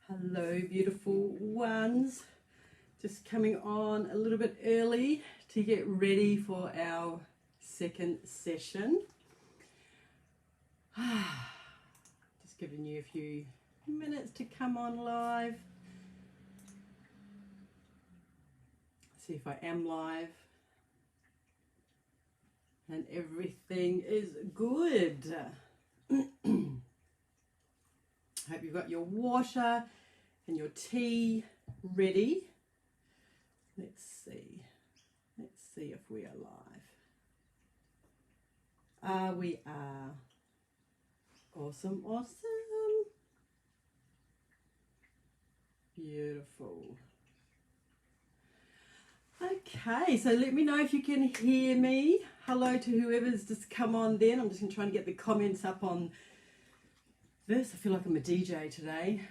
Hello, beautiful ones. Just coming on a little bit early to get ready for our second session. Just giving you a few minutes to come on live. See if I am live. And everything is good. Hope you've got your water and your tea ready. Let's see if we are live. We are. Awesome. Beautiful. Okay, so let me know if you can hear me. Hello to whoever's just come on then. I'm just going to try and get the comments up on this. I feel like I'm a DJ today.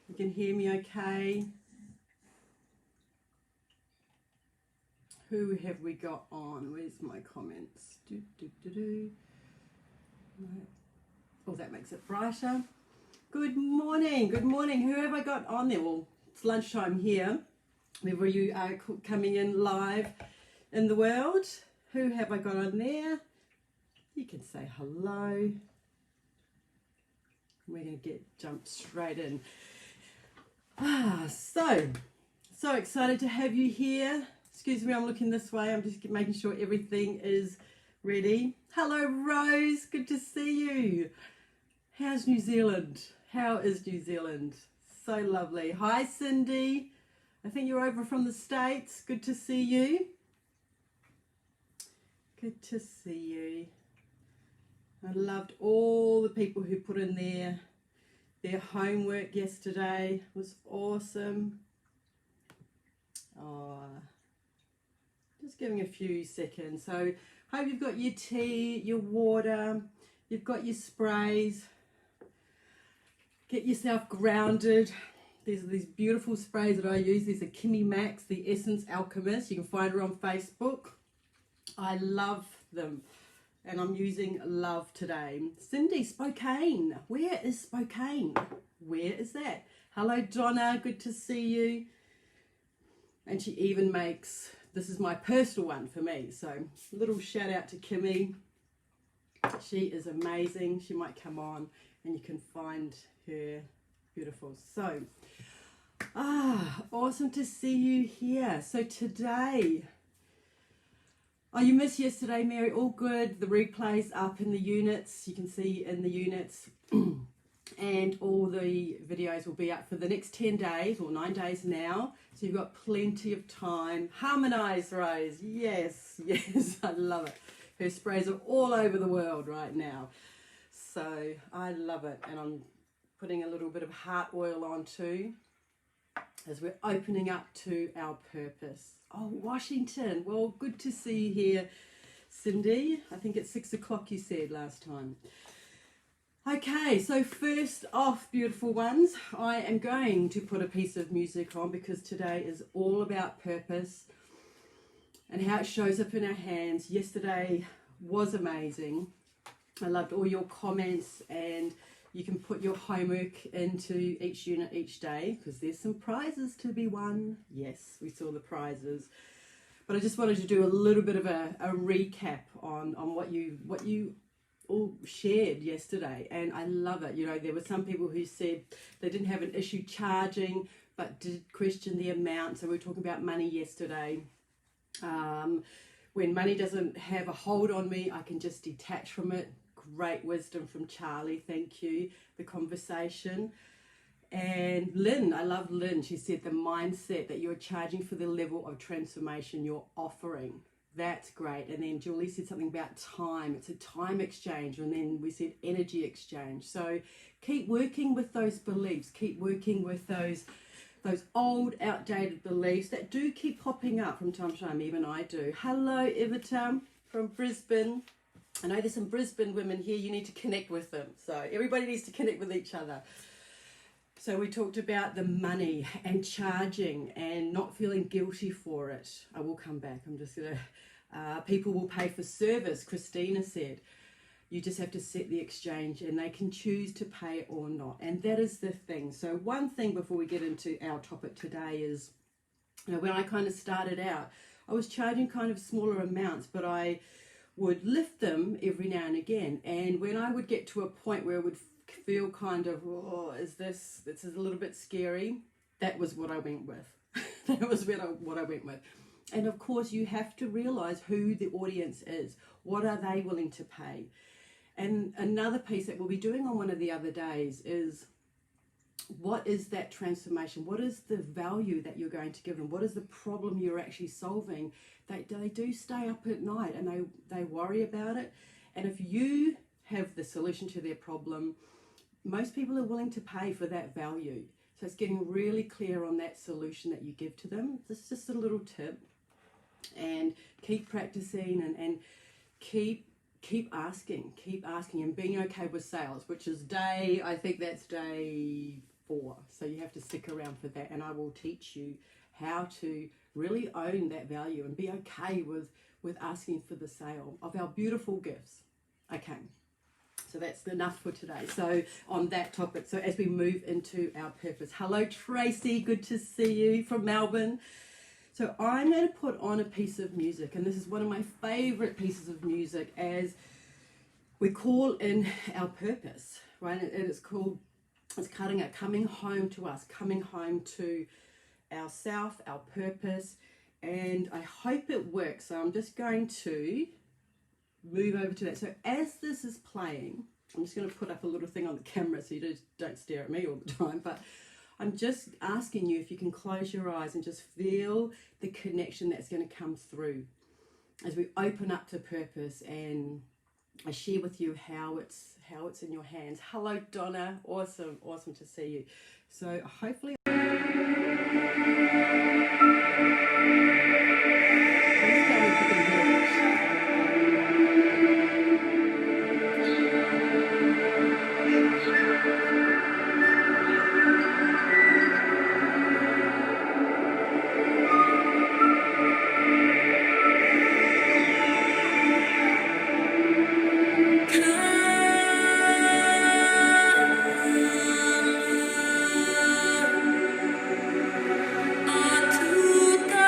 You can hear me okay? Who have we got on? Where's my comments? Oh, that makes it brighter. Good morning. Who have I got on there? Well, it's lunchtime here. Wherever you are coming in live in the world. Who have I got on there? You can say hello. We're going to jump straight in. So excited to have you here. Excuse me, I'm looking this way. I'm just making sure everything is ready. Hello, Rose. Good to see you. How's New Zealand? How is New Zealand? So lovely. Hi, Cindy. I think you're over from the States. Good to see you. Good to see you. I loved all the people who put in their homework yesterday. It was awesome. Oh, just giving a few seconds. So hope you've got your tea, your water, you've got your sprays. Get yourself grounded. These are these beautiful sprays that I use. These are Kimmy Max, the Essence Alchemist. You can find her on Facebook. I love them. And I'm using Love today. Cindy, Spokane. Where is Spokane? Where is that? Hello, Donna. Good to see you. And she even makes, this is my personal one for me. So little shout out to Kimmy. She is amazing. She might come on and you can find her. Beautiful. So, awesome to see you here. So today, oh, you missed yesterday, Mary. All good. The replay's up in the units. You can see in the units. And all the videos will be up for the next 10 days or 9 days now. So you've got plenty of time. Harmonise, Rose. Yes, I love it. Her sprays are all over the world right now. So I love it. And I'm putting a little bit of heart oil on too, as we're opening up to our purpose. Oh, Washington. Well, good to see you here, Cindy. I think it's 6 o'clock you said last time. Okay, so first off, beautiful ones, I am going to put a piece of music on because today is all about purpose and how it shows up in our hands. Yesterday was amazing. I loved all your comments, and you can put your homework into each unit each day because there's some prizes to be won. Yes, we saw the prizes. But I just wanted to do a little bit of a recap on what you all shared yesterday, and I love it. You know, there were some people who said they didn't have an issue charging but did question the amount. So we were talking about money yesterday. When money doesn't have a hold on me, I can just detach from it. Great wisdom from Charlie, thank you. The conversation. And Lynn, I love Lynn. She said the mindset that you're charging for the level of transformation you're offering. That's great. And then Julie said something about time. It's a time exchange. And then we said energy exchange. So keep working with those beliefs. Keep working with those old, outdated beliefs that do keep popping up from time to time. Even I do. Hello, Ivita from Brisbane. I know there's some Brisbane women here. You need to connect with them. So everybody needs to connect with each other. So we talked about the money and charging and not feeling guilty for it. I will come back. I'm just going to, people will pay for service, Christina said. You just have to set the exchange, and they can choose to pay it or not. And that is the thing. So one thing before we get into our topic today is, when I kind of started out, I was charging kind of smaller amounts, but I would lift them every now and again. And when I would get to a point where it would feel kind of, oh, this is a little bit scary, that was what I went with. That was what I went with. And of course, you have to realize who the audience is. What are they willing to pay? And another piece that we'll be doing on one of the other days is, what is that transformation? What is the value that you're going to give them? What is the problem you're actually solving? They do stay up at night and they worry about it. And if you have the solution to their problem, most people are willing to pay for that value. So it's getting really clear on that solution that you give to them. This is just a little tip. And keep practicing and keep asking and being okay with sales, which is I think that's day 4. So you have to stick around for that, and I will teach you how to really own that value and be okay with asking for the sale of our beautiful gifts. Okay, so that's enough for today. So on that topic, so as we move into our purpose. Hello Tracy, good to see you from Melbourne. So I'm going to put on a piece of music, and this is one of my favorite pieces of music, as we call in our purpose, right? And it's Karanga, coming home to us, coming home to ourself, our purpose, and I hope it works. So I'm just going to move over to that. So as this is playing, I'm just going to put up a little thing on the camera so you just don't stare at me all the time, but I'm just asking you if you can close your eyes and just feel the connection that's going to come through as we open up to purpose, and I share with you how it's in your hands. Hello Donna, awesome to see you. So hopefully Atuta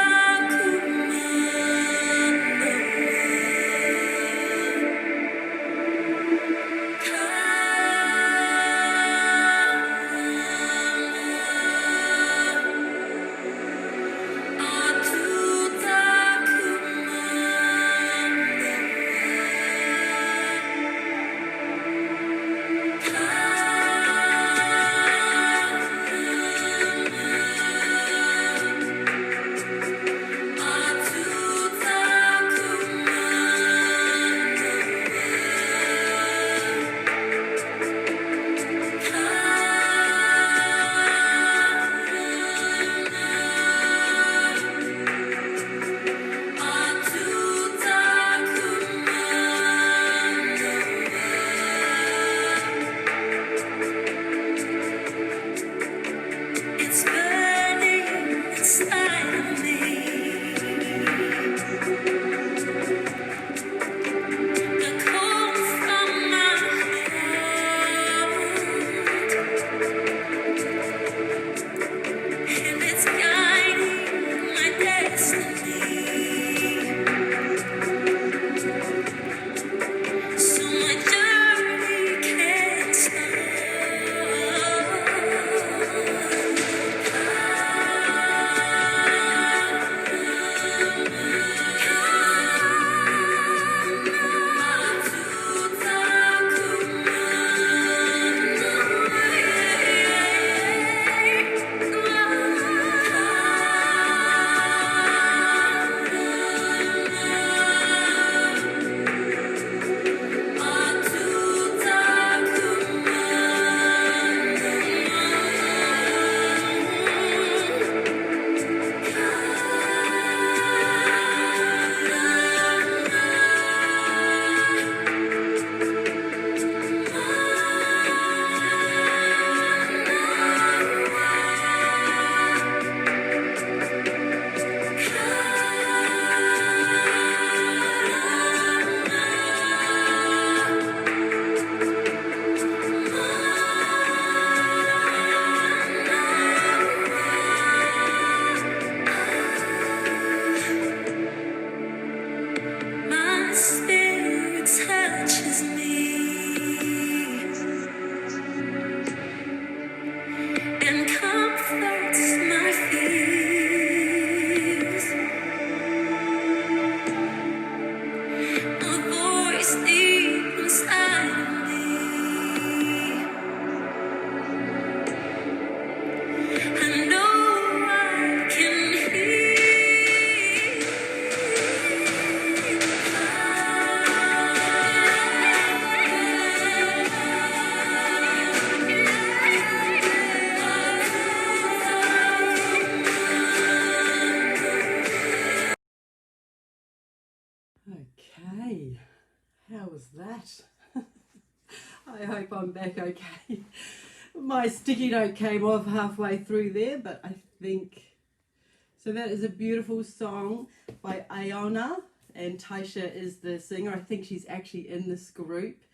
that? I hope I'm back okay. My sticky note came off halfway through there, but I think... So that is a beautiful song by Aonua, and Taisha is the singer. I think she's actually in this group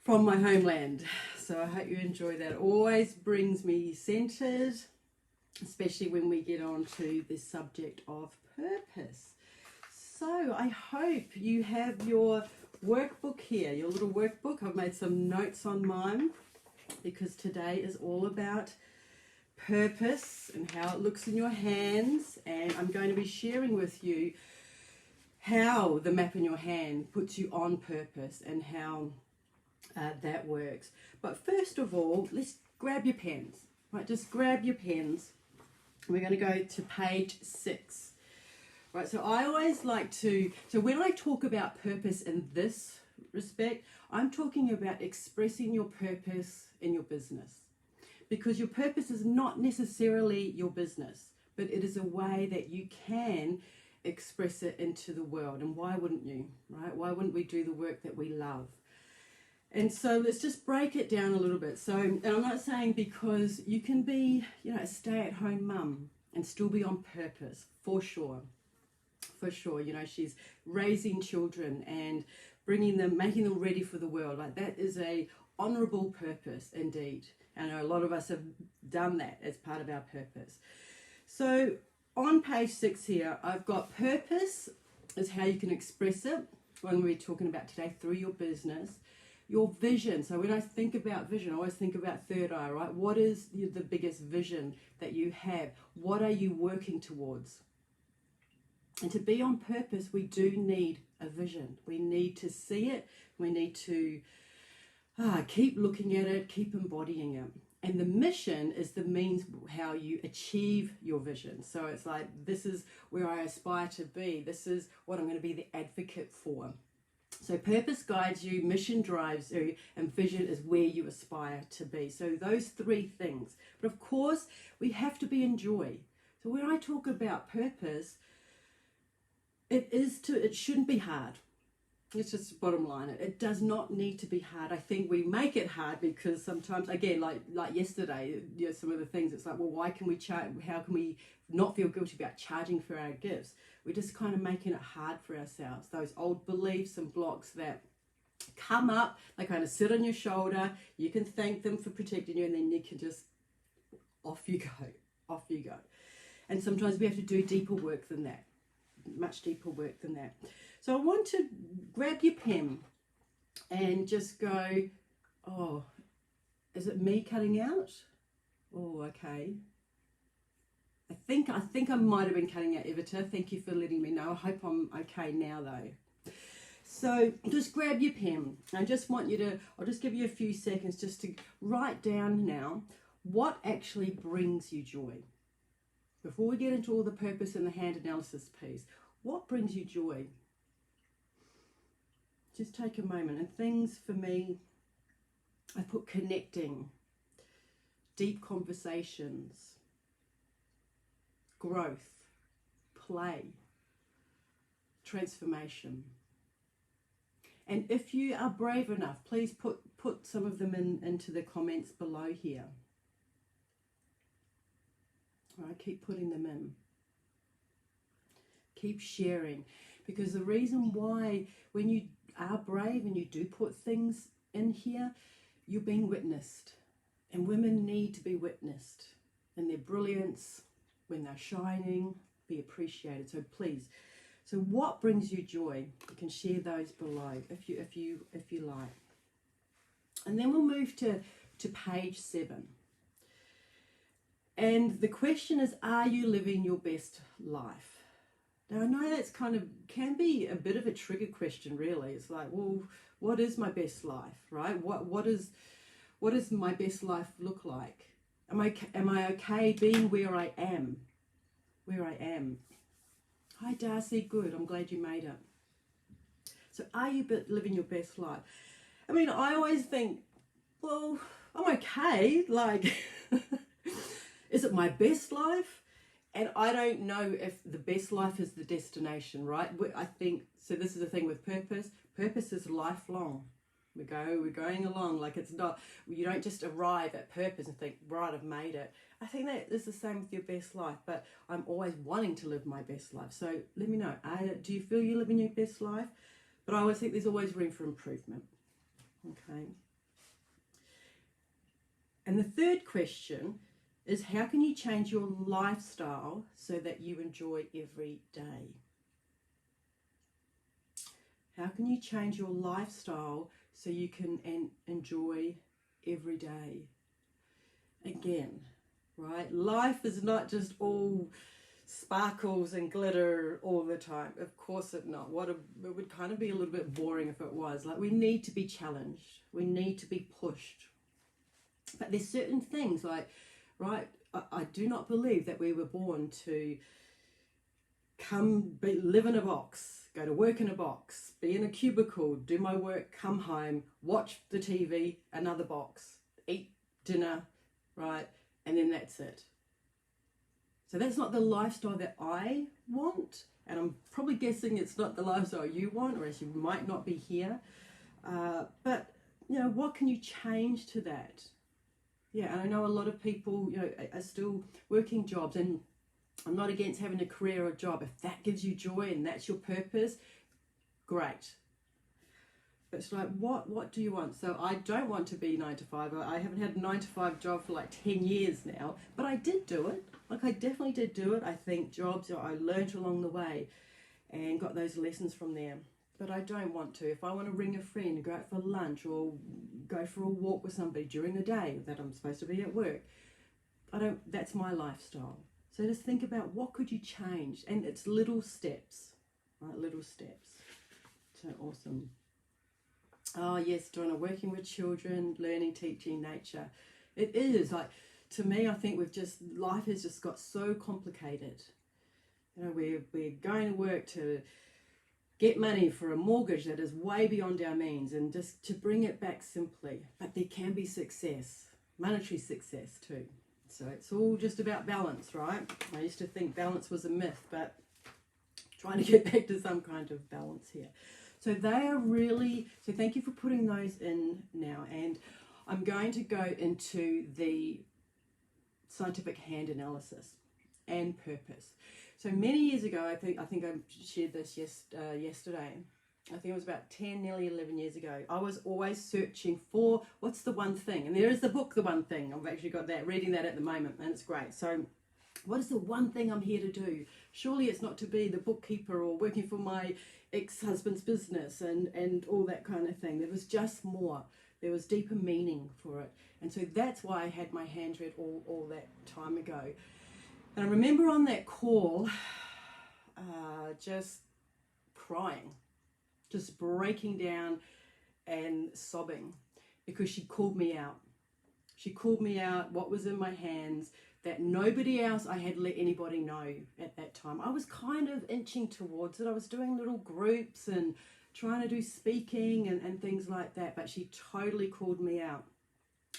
from my homeland. So I hope you enjoy that. It always brings me centered, especially when we get on to the subject of purpose. So I hope you have your workbook here, your little workbook. I've made some notes on mine because today is all about purpose and how it looks in your hands, and I'm going to be sharing with you how the map in your hand puts you on purpose and how that works. But first of all, let's grab your pens, right? Just grab your pens. We're going to go to page 6. Right, so I always like to, so when I talk about purpose in this respect, I'm talking about expressing your purpose in your business. Because your purpose is not necessarily your business, but it is a way that you can express it into the world. And why wouldn't you, right? Why wouldn't we do the work that we love? And so let's just break it down a little bit. So, and I'm not saying because you can be, you know, a stay-at-home mum and still be on purpose, for sure. For sure, you know, she's raising children and bringing them, making them ready for the world. Like, that is a honourable purpose indeed. And I know a lot of us have done that as part of our purpose. So on page 6 here, I've got purpose is how you can express it. When we're talking about today, through your business. Your vision. So when I think about vision, I always think about third eye, right? What is the biggest vision that you have? What are you working towards? And to be on purpose, we do need a vision. We need to see it. We need to keep looking at it, keep embodying it. And the mission is the means how you achieve your vision. So it's like, this is where I aspire to be. This is what I'm going to be the advocate for. So purpose guides you, mission drives you, and vision is where you aspire to be. So those 3 things. But of course, we have to be in joy. So when I talk about purpose, it shouldn't be hard. It's just bottom line. It does not need to be hard. I think we make it hard because sometimes, again, like yesterday, you know, some of the things, it's like, well, why can we charge? How can we not feel guilty about charging for our gifts? We're just kind of making it hard for ourselves. Those old beliefs and blocks that come up, they kind of sit on your shoulder. You can thank them for protecting you, and then you can just, off you go. And sometimes we have to do deeper work than that, much deeper work than that. So I want to grab your pen and just go, oh, is it me cutting out? Oh, okay. I think I might have been cutting out, Evita. Thank you for letting me know. I hope I'm okay now though. So just grab your pen. I just want you to, I'll just give you a few seconds just to write down now what actually brings you joy. Before we get into all the purpose and the hand analysis piece, what brings you joy? Just take a moment. And things for me, I put connecting, deep conversations, growth, play, transformation. And if you are brave enough, please put some of them into the comments below here. All right, keep putting them in. Keep sharing. Because the reason why, when you are brave and you do put things in here, you're being witnessed. And women need to be witnessed in their brilliance, when they're shining, be appreciated. So please, so what brings you joy? You can share those below if you like. And then we'll move to page 7. And the question is, are you living your best life? Now I know that's can be a bit of a trigger question, really. It's like, well, what is my best life, right? What does my best life look like? Am I okay being where I am? Where I am. Hi Darcy, good. I'm glad you made it. So are you living your best life? I mean, I always think, well, I'm okay. Like, is it my best life? And I don't know if the best life is the destination, right? I think, so this is the thing with purpose. Purpose is lifelong. We're going along, like it's not, you don't just arrive at purpose and think, right, I've made it. I think that is the same with your best life, but I'm always wanting to live my best life. So let me know, do you feel you're living your best life? But I always think there's always room for improvement. Okay. And the third question is, how can you change your lifestyle so that you enjoy every day? How can you change your lifestyle so you can enjoy every day? Again, right? Life is not just all sparkles and glitter all the time. Of course it's not. It would kind of be a little bit boring if it was. Like, we need to be challenged. We need to be pushed. But there's certain things like, right, I do not believe that we were born to live in a box, go to work in a box, be in a cubicle, do my work, come home, watch the TV, another box, eat dinner, right, and then that's it. So that's not the lifestyle that I want, and I'm probably guessing it's not the lifestyle you want, or else you might not be here. But, you know, what can you change to that? Yeah, and I know a lot of people, you know, are still working jobs, and I'm not against having a career or a job. If that gives you joy and that's your purpose, great. But it's like, what do you want? So I don't want to be 9 to 5. I haven't had a 9 to 5 job for like 10 years now, but I did do it. Like, I definitely did do it. I think jobs, I learned along the way and got those lessons from there. But I don't want to. If I want to ring a friend, go out for lunch or go for a walk with somebody during the day that I'm supposed to be at work, that's my lifestyle. So just think about, what could you change? And it's little steps, right? Little steps. So awesome. Oh yes, Donna, working with children, learning, teaching, nature. It is like, to me, I think life has just got so complicated. You know, we're going to work to get money for a mortgage that is way beyond our means, and just to bring it back simply. But there can be success, monetary success too. So it's all just about balance, right? I used to think balance was a myth, but trying to get back to some kind of balance here. So they are really, so thank you for putting those in now. And I'm going to go into the scientific hand analysis and purpose. So many years ago, I think I shared this yesterday. I think it was about 10, nearly 11 years ago. I was always searching for, what's the one thing? And there is the book, The One Thing. I've actually got that, reading that at the moment, and it's great. So what is the one thing I'm here to do? Surely it's not to be the bookkeeper or working for my ex-husband's business and all that kind of thing. There was just more. There was deeper meaning for it. And so that's why I had my hand read all that time ago. And I remember on that call, just crying, just breaking down and sobbing, because she called me out. She called me out what was in my hands that nobody else I had let anybody know at that time. I was kind of inching towards it. I was doing little groups and trying to do speaking and things like that, but she totally called me out.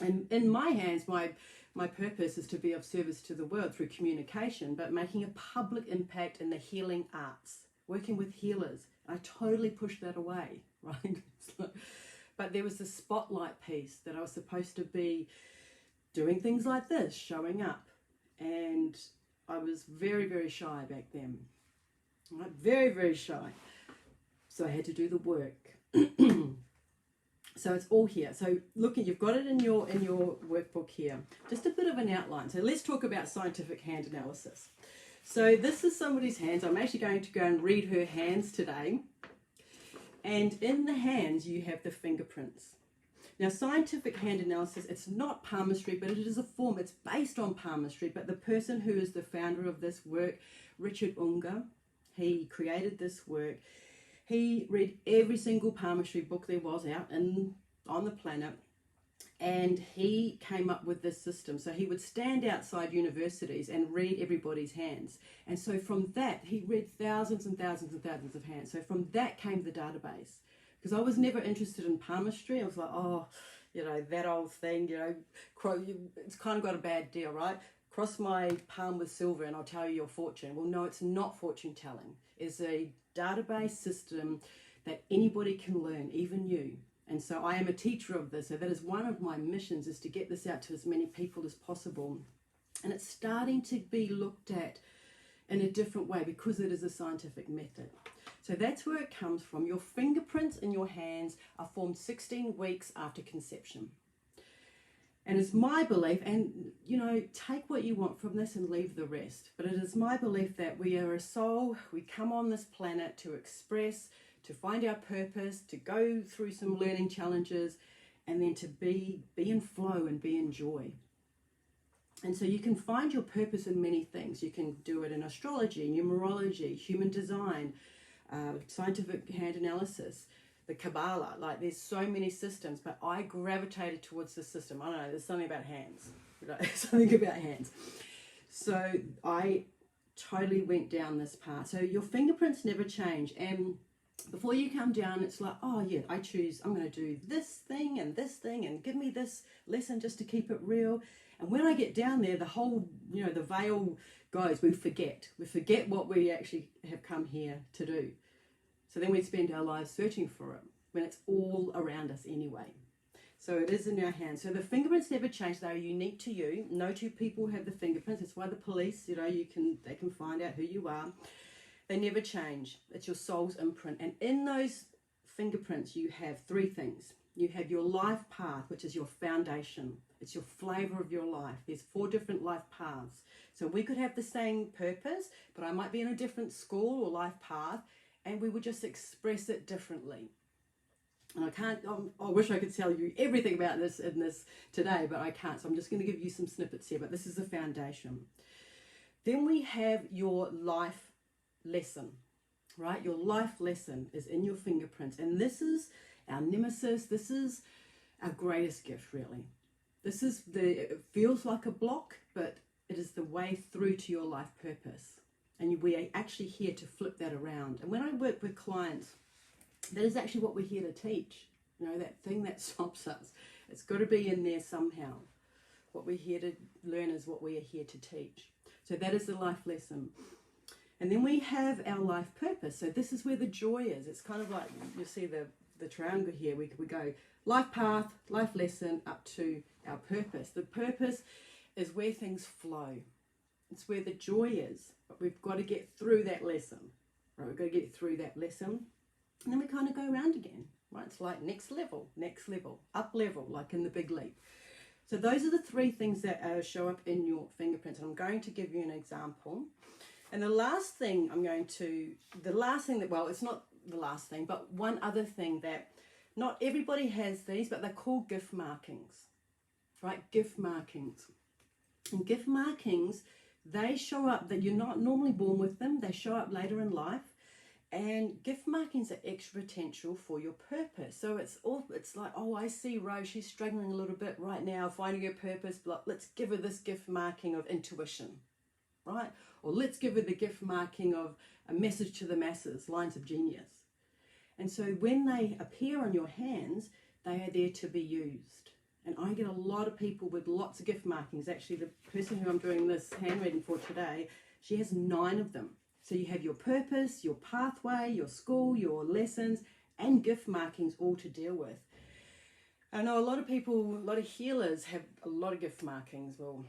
And in my hands, my purpose is to be of service to the world through communication, but making a public impact in the healing arts, working with healers. I totally pushed that away, right? But there was the spotlight piece that I was supposed to be doing things like this, showing up. And I was very, very shy back then. Right? Very, very shy. So I had to do the work. So it's all here. So look, you've got it in your workbook here. Just a bit of an outline. So let's talk about scientific hand analysis. So this is somebody's hands. I'm actually going to go and read her hands today. And in the hands, you have the fingerprints. Now, scientific hand analysis, it's not palmistry, but it is a form. It's based on palmistry. But the person who is the founder of this work, Richard Unger, he created this work. He read every single palmistry book there was out on the planet, and he came up with this system. So he would stand outside universities and read everybody's hands. And so from that, he read thousands and thousands and thousands of hands. So from that came the database. Because I was never interested in palmistry. I was like, oh, you know, that old thing, you know, it's kind of got a bad deal, right? Cross my palm with silver and I'll tell you your fortune. Well, no, it's not fortune telling. It's a database system that anybody can learn, even you. And so I am a teacher of this. So that is one of my missions, is to get this out to as many people as possible. And it's starting to be looked at in a different way because it is a scientific method. So that's where it comes from. Your fingerprints in your hands are formed 16 weeks after conception. And it's my belief, and you know, take what you want from this and leave the rest, but it is my belief that we are a soul, we come on this planet to express, to find our purpose, to go through some learning challenges, and then to be in flow and be in joy. And so you can find your purpose in many things. You can do it in astrology, numerology, human design, scientific hand analysis, the Kabbalah. Like, there's so many systems, but I gravitated towards the system. I don't know, there's something about hands. Something about hands. So I totally went down this path. So your fingerprints never change. And before you come down, it's like, oh yeah, I choose, I'm going to do this thing, and give me this lesson just to keep it real. And when I get down there, the whole, you know, the veil goes. We forget what we actually have come here to do. So then we spend our lives searching for it when it's all around us anyway. So it is in our hands. So the fingerprints never change. They are unique to you. No two people have the fingerprints. That's why the police, you know, they can find out who you are. They never change. It's your soul's imprint. And in those fingerprints, you have three things. You have your life path, which is your foundation. It's your flavor of your life. There's 4 different life paths. So we could have the same purpose, but I might be in a different school or life path, and we would just express it differently. And I wish I could tell you everything about this in this today, but I can't. So I'm just going to give you some snippets here, but this is the foundation. Then we have your life lesson, right? Your life lesson is in your fingerprints. And this is our nemesis. This is our greatest gift, really. It feels like a block, but it is the way through to your life purpose. And we are actually here to flip that around. And when I work with clients, that is actually what we're here to teach. You know, that thing that stops us. It's got to be in there somehow. What we're here to learn is what we are here to teach. So that is the life lesson. And then we have our life purpose. So this is where the joy is. It's kind of like, you see the triangle here. We go life path, life lesson, up to our purpose. The purpose is where things flow. It's where the joy is. But we've got to get through that lesson. Right? We've got to get through that lesson. And then we kind of go around again. Right? It's like next level, up level, like in the big leap. So those are the 3 things that show up in your fingerprints. And I'm going to give you an example. And the last thing, well, it's not the last thing, but one other thing that not everybody has these, but they're called gift markings, right? Gift markings. And gift markings, they show up that you're not normally born with them. They show up later in life. And gift markings are extra potential for your purpose. So it's like, oh, I see Rose, she's struggling a little bit right now, finding her purpose. But let's give her this gift marking of intuition, right? Or let's give her the gift marking of a message to the masses, lines of genius. And so when they appear on your hands, they are there to be used. And I get a lot of people with lots of gift markings. Actually, the person who I'm doing this handwriting for today, she has 9 of them. So you have your purpose, your pathway, your school, your lessons, and gift markings all to deal with. I know a lot of people, a lot of healers have a lot of gift markings. Well,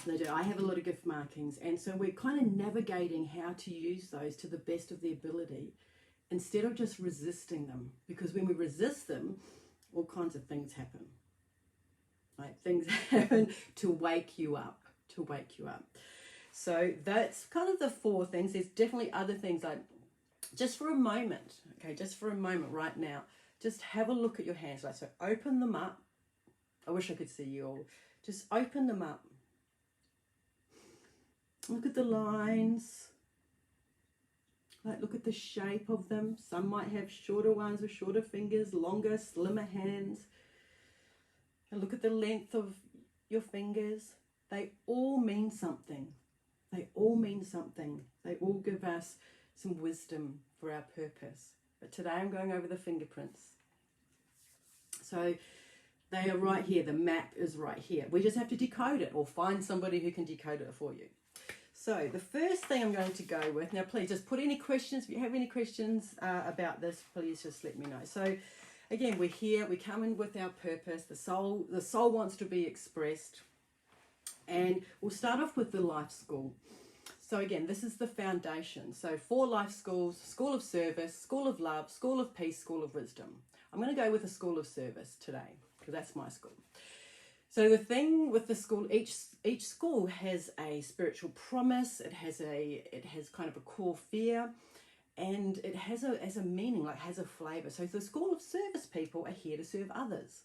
they do. I have a lot of gift markings. And so we're kind of navigating how to use those to the best of the ability instead of just resisting them. Because when we resist them, all kinds of things happen. Right? Things happen to wake you up, So that's kind of the 4 things. There's definitely other things, like just for a moment right now, just have a look at your hands. Like, so open them up. I wish I could see you all. Just open them up. Look at the lines. Like, look at the shape of them. Some might have shorter ones with shorter fingers, longer, slimmer hands. And look at the length of your fingers. They all mean something. They all mean something. They all give us some wisdom for our purpose. But today I'm going over the fingerprints. So they are right here. The map is right here. We just have to decode it or find somebody who can decode it for you. So the first thing I'm going to go with, now please just put any questions, if you have any questions about this, please just let me know. So again, we're here, we come in with our purpose, the soul wants to be expressed, and we'll start off with the life school. So again, this is the foundation. So 4 life schools: School of Service, School of Love, School of Peace, School of Wisdom. I'm going to go with the School of Service today, because that's my school. So the thing with the school, each school has a spiritual promise. It has kind of a core fear, and it has a meaning, like has a flavor. So the School of Service people are here to serve others.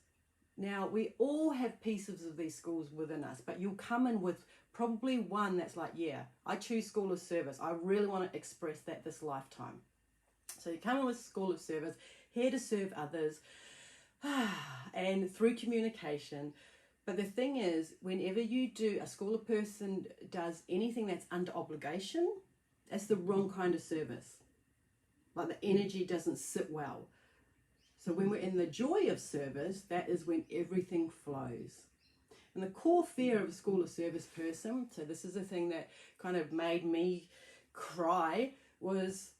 Now, we all have pieces of these schools within us, but you'll come in with probably one that's like, yeah, I choose School of Service. I really want to express that this lifetime. So you come in with School of Service, here to serve others, and through communication. But the thing is, whenever you do, a school of person does anything that's under obligation, that's the wrong kind of service. Like the energy doesn't sit well. So when we're in the joy of service, that is when everything flows. And the core fear of a school of service person, so this is the thing that kind of made me cry, was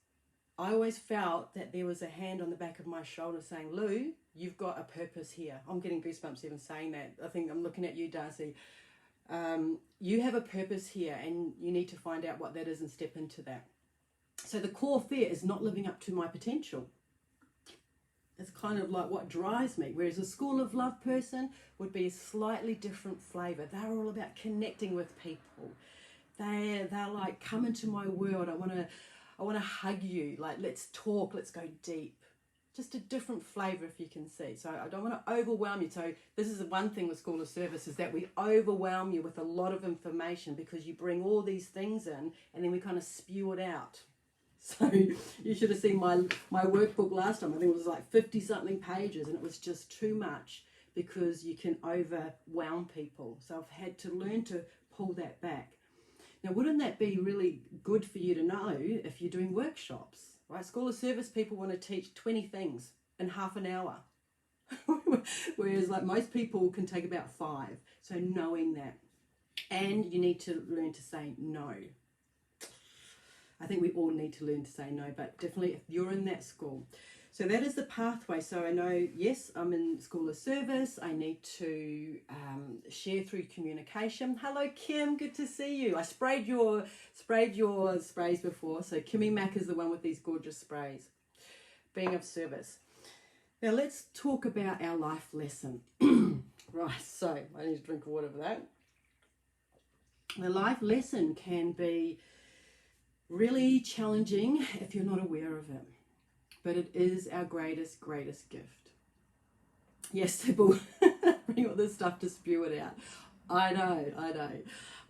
I always felt that there was a hand on the back of my shoulder saying, Lou, you've got a purpose here. I'm getting goosebumps even saying that. I think I'm looking at you, Darcy. You have a purpose here, and you need to find out what that is and step into that. So the core fear is not living up to my potential. It's kind of like what drives me. Whereas a School of Love person would be a slightly different flavor. They're all about connecting with people. They're like, come into my world. I want to hug you. Like, let's talk. Let's go deep. Just a different flavor, if you can see. So I don't want to overwhelm you. So this is the one thing with School of Service, is that we overwhelm you with a lot of information, because you bring all these things in and then we kind of spew it out. So you should have seen my workbook last time. I think it was like 50 something pages, and it was just too much, because you can overwhelm people. So I've had to learn to pull that back. Now, wouldn't that be really good for you to know if you're doing workshops, right? School of Service people want to teach 20 things in half an hour, whereas like most people can take about 5. So knowing that, and you need to learn to say no. I think we all need to learn to say no, but definitely if you're in that school. So that is the pathway. So I know, yes, I'm in School of Service. I need to share through communication. Hello, Kim. Good to see you. I sprayed your sprays before. So Kimmy Mac is the one with these gorgeous sprays. Being of service. Now let's talk about our life lesson. Right, so I need to drink water for that. The life lesson can be really challenging if you're not aware of it. But it is our greatest gift. Yes, Sybil, bring all this stuff to spew it out. I know.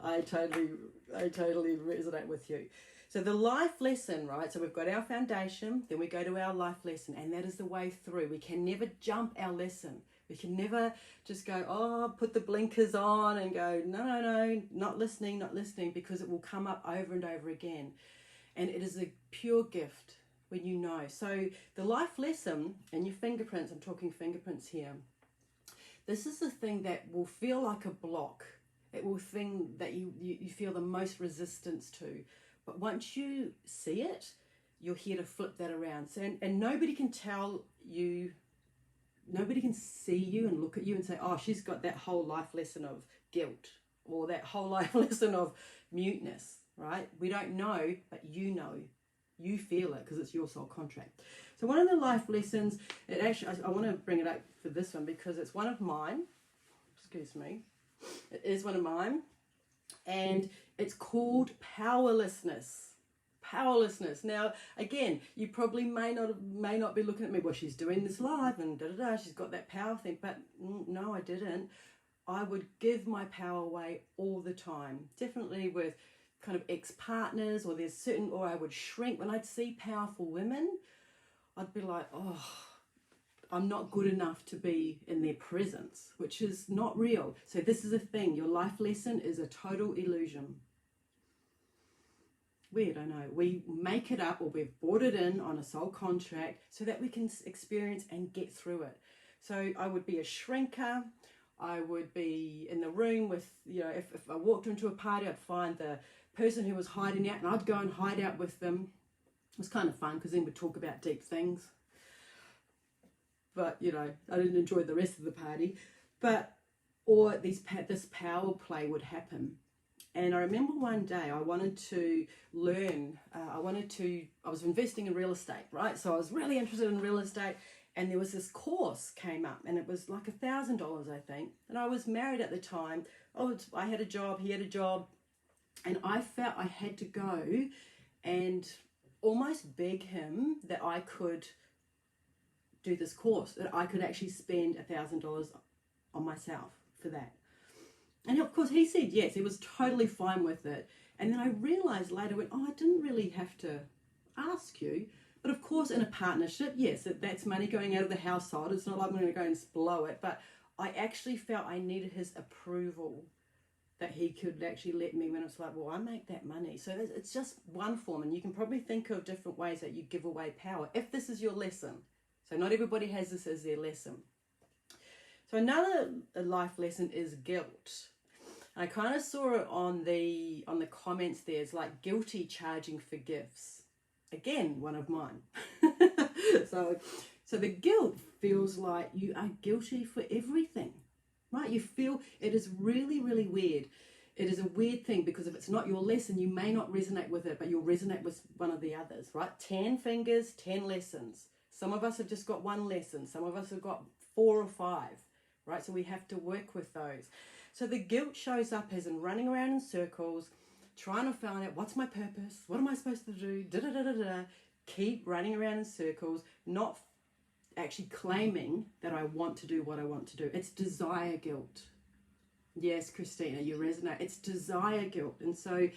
I totally resonate with you. So the life lesson, right? So we've got our foundation, then we go to our life lesson, and that is the way through. We can never jump our lesson. We can never just go, oh, put the blinkers on and go, no, not listening, because it will come up over and over again. And it is a pure gift when you know. So the life lesson and your fingerprints, I'm talking fingerprints here, this is the thing that will feel like a block. It will thing that you feel the most resistance to. But once you see it, you're here to flip that around. So, and nobody can tell you, nobody can see you and look at you and say, oh, she's got that whole life lesson of guilt, or that whole life lesson of muteness, right? We don't know, but you know. You feel it because it's your soul contract. So one of the life lessons, it actually, I want to bring it up for this one because it's one of mine. Excuse me. It is one of mine. And it's called powerlessness. Powerlessness. Now, again, you probably may not be looking at me, well, she's doing this live and she's got that power thing. But no, I didn't. I would give my power away all the time. Definitely with kind of ex-partners, or I would shrink. When I'd see powerful women, I'd be like, oh, I'm not good enough to be in their presence, which is not real. So this is a thing. Your life lesson is a total illusion. Weird, I know. We make it up, or we've brought it in on a soul contract so that we can experience and get through it. So I would be a shrinker. I would be in the room with, you know, if I walked into a party, I'd find the person who was hiding out and I'd go and hide out with them. It was kind of fun because then we'd talk about deep things. But, you know, I didn't enjoy the rest of the party. But, or this power play would happen. And I remember one day I wanted to learn, I was investing in real estate, right? So I was really interested in real estate, and there was this course came up, and it was like $1,000, I think. And I was married at the time. I had a job, he had a job, and I felt I had to go and almost beg him that I could do this course, that I could actually spend $1,000 on myself for that. And of course he said yes, he was totally fine with it. And then I realized later, I didn't really have to ask you. But of course in a partnership, yes, that's money going out of the household. It's not like I'm going to go and blow it. But I actually felt I needed his approval, that he could actually let me, when it's like, well, I make that money. So it's just one form. And you can probably think of different ways that you give away power, if this is your lesson. So not everybody has this as their lesson. So another life lesson is guilt. I kind of saw it on the comments there. It's like guilty charging for gifts. Again, one of mine. So the guilt feels like you are guilty for everything, right? You feel it is really, really weird. It is a weird thing because if it's not your lesson, you may not resonate with it, but you'll resonate with one of the others, right? 10 fingers, 10 lessons. Some of us have just got one lesson. Some of us have got 4 or 5. Right, so we have to work with those. So the guilt shows up as in running around in circles, trying to find out what's my purpose, what am I supposed to do, keep running around in circles, not actually claiming that I want to do what I want to do. It's desire guilt. Yes, Christina, you resonate. It's desire guilt. And so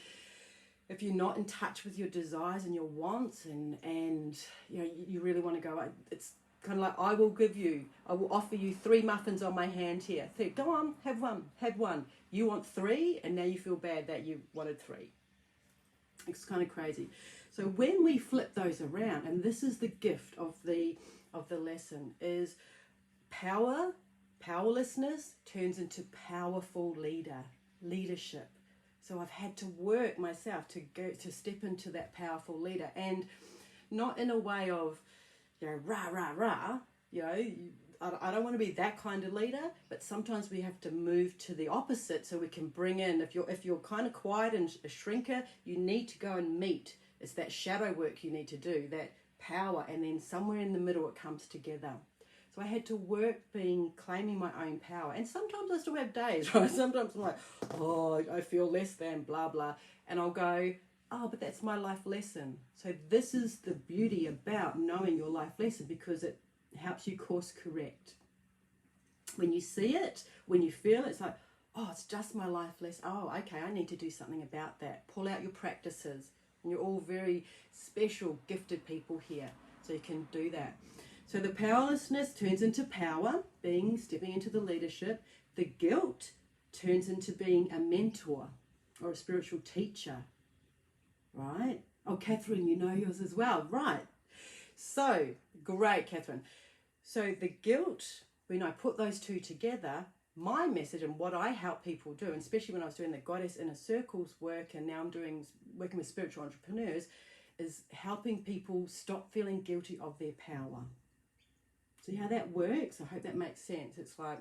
if you're not in touch with your desires and your wants and you know, you really want to go, it's kind of like, I will offer you 3 muffins on my hand here. Go on, have one. You want 3, and now you feel bad that you wanted 3. It's kind of crazy. So when we flip those around, and this is the gift of the lesson, is powerlessness turns into powerful leadership. So I've had to work myself to step into that powerful leader, and not in a way of, you know, rah, you know, I don't want to be that kind of leader, but sometimes we have to move to the opposite so we can bring in, if you're kind of quiet and a shrinker, you need to go and meet. It's that shadow work you need to do, that power, and then somewhere in the middle it comes together. So I had to work claiming my own power. And sometimes I still have days, right? Sometimes I'm like, I feel less than, blah, blah. And I'll go, but that's my life lesson. So this is the beauty about knowing your life lesson, because it helps you course correct. When you see it, when you feel it, it's like, it's just my life lesson. Okay, I need to do something about that. Pull out your practices. And you're all very special, gifted people here, so you can do that. So the powerlessness turns into power, stepping into the leadership. The guilt turns into being a mentor or a spiritual teacher. Right? Oh, Catherine, you know yours as well. Right. So, great, Catherine. So the guilt, when I put those two together, my message and what I help people do, and especially when I was doing the Goddess Inner Circles work, and now I'm working with spiritual entrepreneurs, is helping people stop feeling guilty of their power. See how that works? I hope that makes sense. It's like,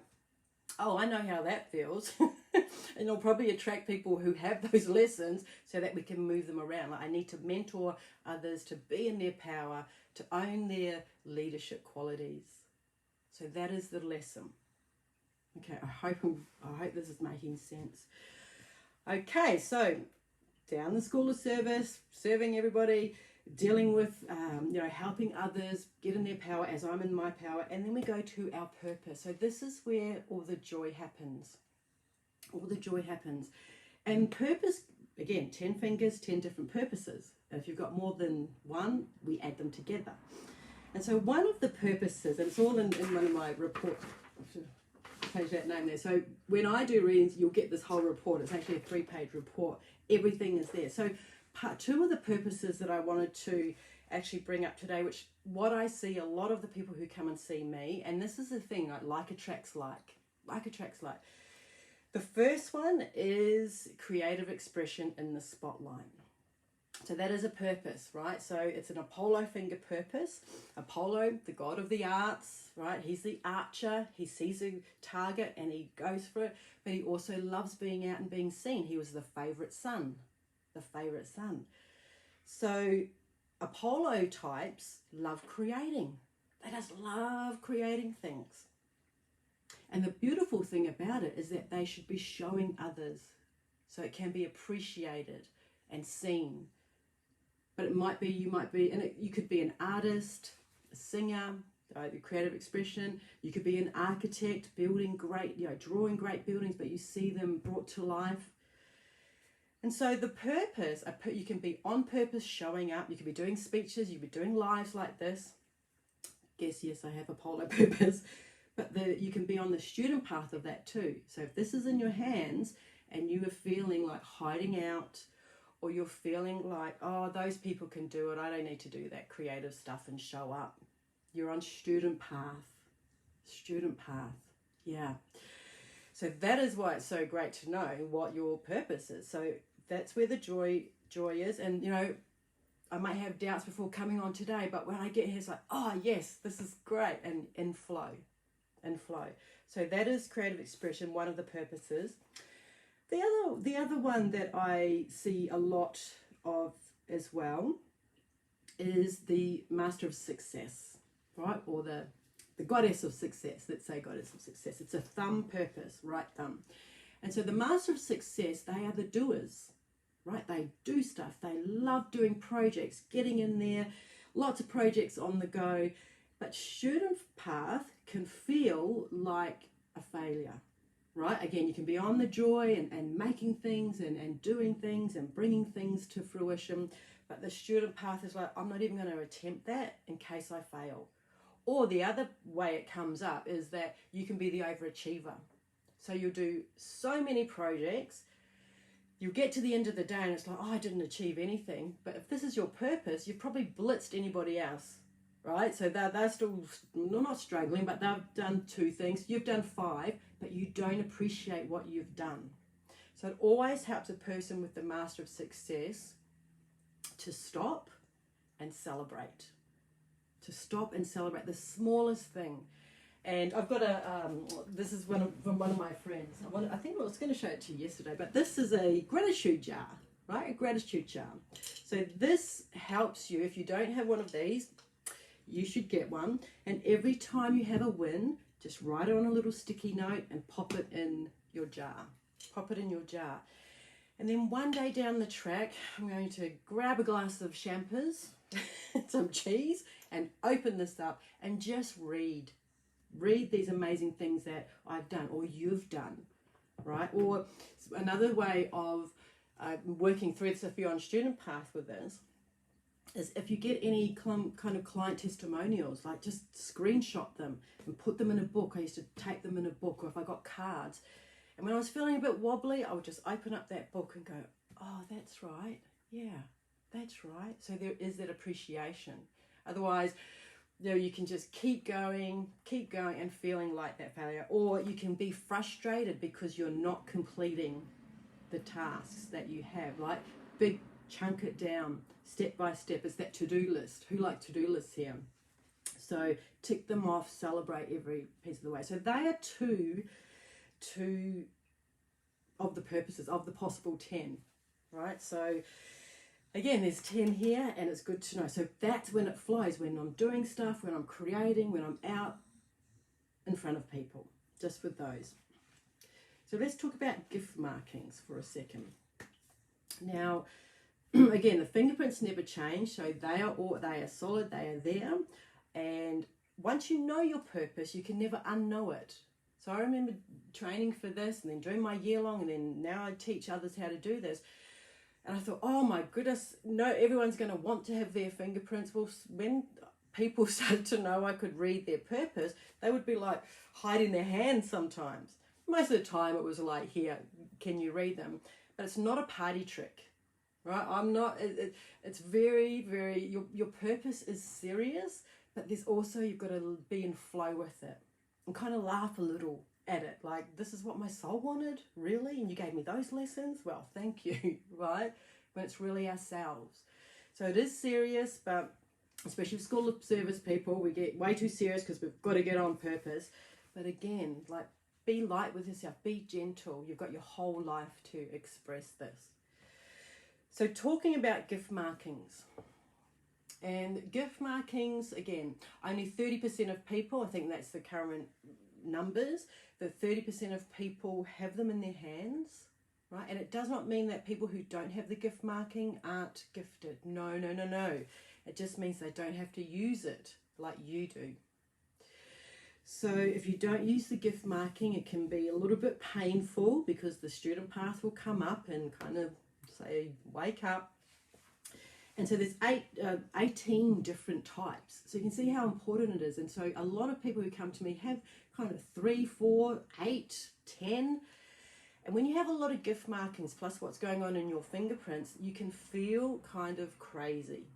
I know how that feels. And it'll probably attract people who have those lessons so that we can move them around. Like, I need to mentor others to be in their power, to own their leadership qualities. So that is the lesson. Okay, I hope this is making sense. Okay, so down the school of service, serving everybody, dealing with, helping others get in their power as I'm in my power. And then we go to our purpose. So this is where all the joy happens. All the joy happens. And purpose, again, 10 fingers, 10 different purposes. If you've got more than one, we add them together. And so one of the purposes, and it's all in one of my reports, I should change that name there. So when I do readings, you'll get this whole report. It's actually a 3-page report. Everything is there. So part 2 of the purposes that I wanted to actually bring up today, which what I see a lot of the people who come and see me, and this is the thing, like attracts like. like attracts like. The first one is creative expression in the spotlight. So that is a purpose, right? So it's an Apollo finger purpose. Apollo, the god of the arts, right? He's the archer. He sees a target and he goes for it. But he also loves being out and being seen. He was the favorite son. The favorite son. So Apollo types love creating. They just love creating things. And the beautiful thing about it is that they should be showing others so it can be appreciated and seen. But it might be, you could be an artist, a singer, creative expression. You could be an architect, building great, drawing great buildings, but you see them brought to life. And so the purpose, you can be on purpose showing up. You could be doing speeches, you could be doing lives like this. Yes, I have Apollo purpose. But you can be on the student path of that too. So if this is in your hands and you are feeling like hiding out, or you're feeling like, oh, those people can do it, I don't need to do that creative stuff and show up. You're on student path. Student path. Yeah. So that is why it's so great to know what your purpose is. So that's where the joy is. And, I might have doubts before coming on today, but when I get here, it's like, oh, yes, this is great. And flow. So that is creative expression, one of the purposes. The other one that I see a lot of as well is the master of success, right? Or the goddess of success. Let's say goddess of success. It's a thumb purpose, right thumb. And so the master of success, they are the doers, right? They do stuff. They love doing projects, getting in there, lots of projects on the go. But student path can feel like a failure, right? Again, you can be on the joy and making things and doing things and bringing things to fruition. But the student path is like, I'm not even going to attempt that in case I fail. Or the other way it comes up is that you can be the overachiever. So you'll do so many projects, you'll get to the end of the day and it's like, oh, I didn't achieve anything. But if this is your purpose, you've probably blitzed anybody else, right? So they're still not struggling, but they've done 2 things. You've done 5, but you don't appreciate what you've done. So it always helps a person with the master of success to stop and celebrate. To stop and celebrate the smallest thing. And I've got this is from one of my friends. I think I was going to show it to you yesterday, but this is a gratitude jar, right? A gratitude jar. So this helps you. If you don't have one of these, you should get one. And every time you have a win, just write it on a little sticky note and pop it in your jar. Pop it in your jar. And then one day down the track, I'm going to grab a glass of champers, some cheese, and open this up and just read these amazing things that I've done or you've done, right? Or another way of working through this, if you're on student path with this, is if you get any kind of client testimonials, like just screenshot them and put them in a book. I used to take them in a book, or if I got cards. And when I was feeling a bit wobbly, I would just open up that book and go, oh, that's right. Yeah, that's right. So there is that appreciation. Otherwise, you can just keep going and feeling like that failure. Or you can be frustrated because you're not completing the tasks that you have. Like, big chunk it down, step by step. It's that to-do list. Who likes to-do lists here? So tick them off, celebrate every piece of the way. So they are two of the purposes, of the possible 10, right? So again, there's 10 here, and it's good to know. So that's when it flows, when I'm doing stuff, when I'm creating, when I'm out in front of people, just with those. So let's talk about gift markings for a second. Now, again, the fingerprints never change, so they are solid, they are there. And once you know your purpose, you can never unknow it. So I remember training for this and then doing my year long, and then now I teach others how to do this. And I thought, oh my goodness, no, everyone's going to want to have their fingerprints. Well, when people started to know I could read their purpose, they would be like hiding their hands sometimes. Most of the time it was like, here, can you read them? But it's not a party trick, right? It's very, very, your purpose is serious, but there's also, you've got to be in flow with it and kind of laugh a little at it. Like, this is what my soul wanted, really? And you gave me those lessons? Well, thank you, right? When it's really ourselves. So it is serious, but especially with school of service people, we get way too serious because we've got to get on purpose. But again, like, be light with yourself, be gentle. You've got your whole life to express this. So talking about gift markings. And gift markings, again, only 30% of people, I think that's the current numbers, that 30% of people have them in their hands, right? And it does not mean that people who don't have the gift marking aren't gifted. No, no, no, no. It just means they don't have to use it like you do. So if you don't use the gift marking, it can be a little bit painful because the student path will come up and kind of say, wake up. And so there's 18 different types. So you can see how important it is. And so a lot of people who come to me have kind of 3, 4, 8, 10. And when you have a lot of gift markings plus what's going on in your fingerprints, you can feel kind of crazy.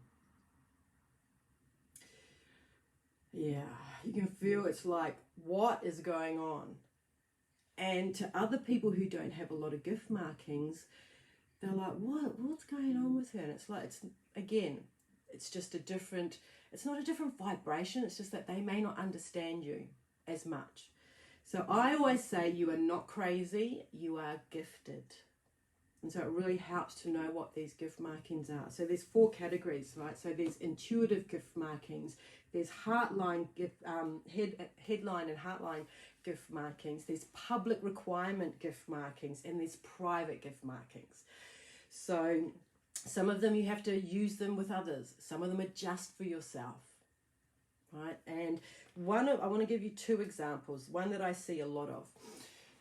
Yeah, you can feel it's like, what is going on? And to other people who don't have a lot of gift markings, they're like, what's going on with her? And it's like, it's just it's not a different vibration. It's just that they may not understand you as much. So I always say you are not crazy, you are gifted. And so it really helps to know what these gift markings are. So there's 4 categories, right? So there's intuitive gift markings, there's headline and heartline gift markings, there's public requirement gift markings, and there's private gift markings. So some of them you have to use them with others. Some of them are just for yourself, right? And I want to give you 2 examples, one that I see a lot of.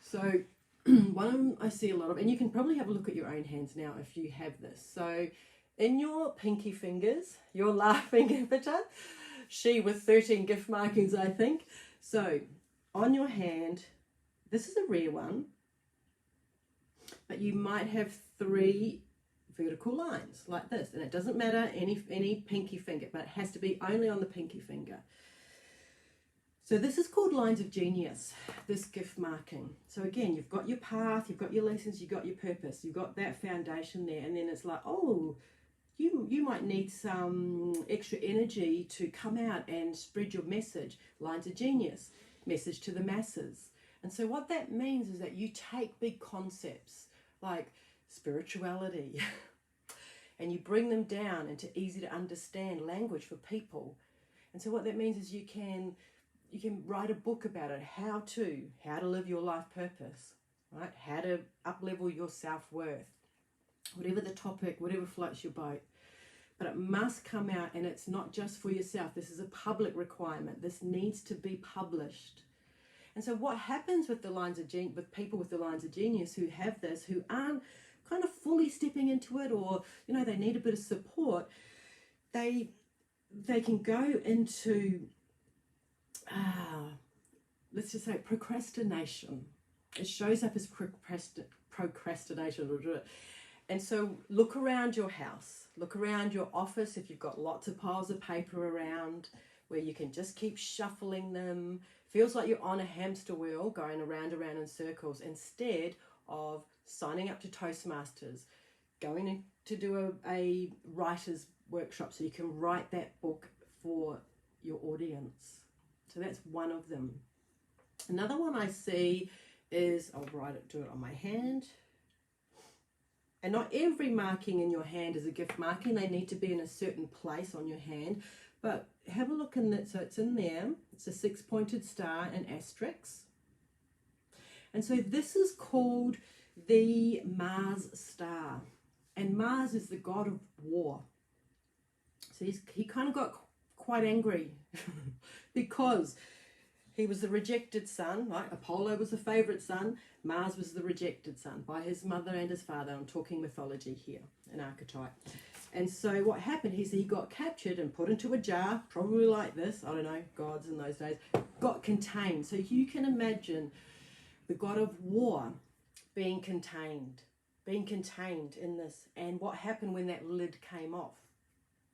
So one of them I see a lot of, and you can probably have a look at your own hands now if you have this. So in your pinky fingers, you're laughing at her, she with 13 gift markings, I think. So on your hand, this is a rare one, but you might have 3 vertical lines like this, and it doesn't matter any pinky finger, but it has to be only on the pinky finger. So this is called lines of genius, this gift marking. So again, you've got your path, you've got your lessons, you've got your purpose, you've got that foundation there, and then it's like, oh, you might need some extra energy to come out and spread your message. Lines of genius, message to the masses. And so what that means is that you take big concepts like spirituality and you bring them down into easy to understand language for people. And so what that means is you can write a book about it, how to live your life purpose, right? How to up-level your self-worth, whatever the topic, whatever floats your boat. But it must come out, and it's not just for yourself. This is a public requirement. This needs to be published. And so what happens with with people with the lines of genius who have this, who aren't kind of fully stepping into it, or they need a bit of support, they can go into let's just say procrastination. It shows up as procrastination. And so look around your house, look around your office if you've got lots of piles of paper around where you can just keep shuffling them. Feels like you're on a hamster wheel going around in circles, instead of signing up to Toastmasters, going in to do a writer's workshop so you can write that book for your audience. So that's one of them. Another one I see is, I'll do it on my hand. And not every marking in your hand is a gift marking. They need to be in a certain place on your hand. But have a look in that. So it's in there. It's a 6-pointed star and asterisk. And so this is called the Mars star. And Mars is the god of war. So he kind of got quite angry because he was the rejected son, right? Apollo was the favorite son. Mars was the rejected son by his mother and his father. I'm talking mythology here, an archetype. And so what happened is he got captured and put into a jar, probably like this, I don't know, gods in those days, got contained. So you can imagine the god of war being contained in this. And what happened when that lid came off?